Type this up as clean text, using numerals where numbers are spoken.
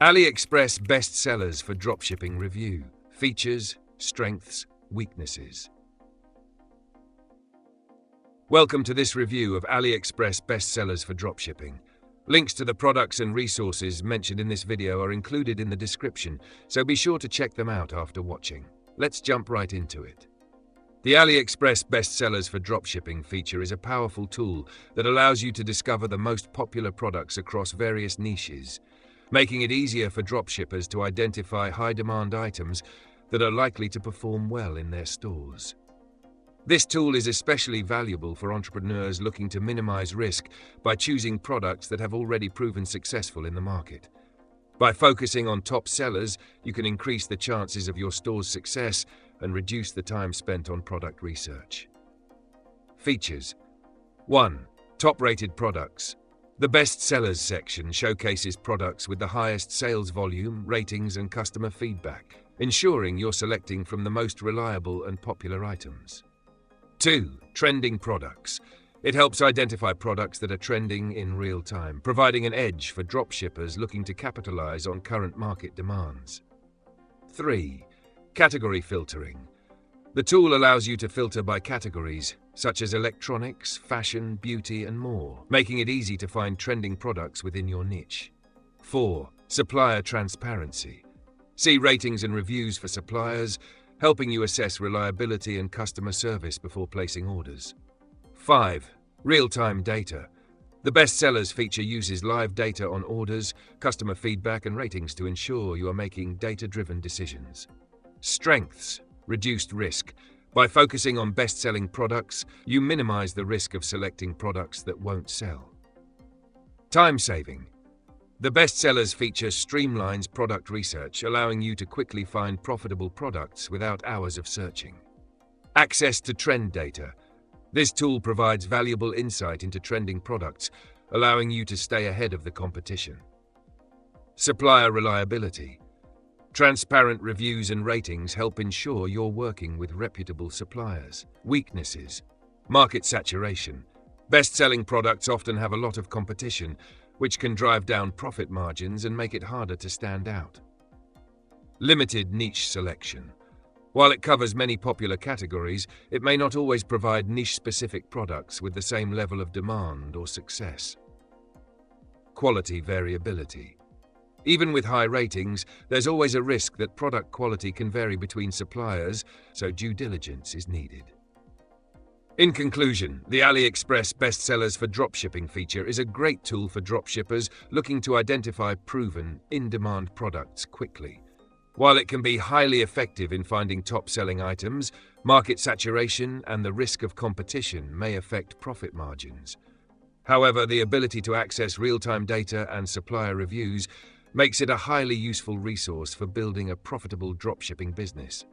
AliExpress best sellers for dropshipping review. Features, strengths, weaknesses. Welcome to this review of AliExpress best sellers for dropshipping. Links to the products and resources mentioned in this video are included in the description, so be sure to check them out after watching. Let's jump right into it. The AliExpress best sellers for dropshipping feature is a powerful tool that allows you to discover the most popular products across various niches, making it easier for dropshippers to identify high-demand items that are likely to perform well in their stores. This tool is especially valuable for entrepreneurs looking to minimize risk by choosing products that have already proven successful in the market. By focusing on top sellers, you can increase the chances of your store's success and reduce the time spent on product research. Features. 1. Top-rated products. The Best Sellers section showcases products with the highest sales volume, ratings, and customer feedback, ensuring you're selecting from the most reliable and popular items. 2. Trending products. It helps identify products that are trending in real time, providing an edge for dropshippers looking to capitalize on current market demands. 3. Category filtering. The tool allows you to filter by categories, such as electronics, fashion, beauty, and more, making it easy to find trending products within your niche. 4. Supplier transparency. See ratings and reviews for suppliers, helping you assess reliability and customer service before placing orders. 5. Real-time data. The best sellers feature uses live data on orders, customer feedback, and ratings to ensure you are making data-driven decisions. Strengths. Reduced risk. By focusing on best-selling products, you minimize the risk of selecting products that won't sell. Time saving. The best sellers feature streamlines product research, allowing you to quickly find profitable products without hours of searching. Access to trend data. This tool provides valuable insight into trending products, allowing you to stay ahead of the competition. Supplier reliability. Transparent reviews and ratings help ensure you're working with reputable suppliers. Weaknesses. Market saturation. Best-selling products often have a lot of competition, which can drive down profit margins and make it harder to stand out. Limited niche selection. While it covers many popular categories, it may not always provide niche-specific products with the same level of demand or success. Quality variability. Even with high ratings, there's always a risk that product quality can vary between suppliers, so due diligence is needed. In conclusion, the AliExpress Best Sellers for Dropshipping feature is a great tool for dropshippers looking to identify proven, in-demand products quickly. While it can be highly effective in finding top-selling items, market saturation and the risk of competition may affect profit margins. However, the ability to access real-time data and supplier reviews makes it a highly useful resource for building a profitable dropshipping business.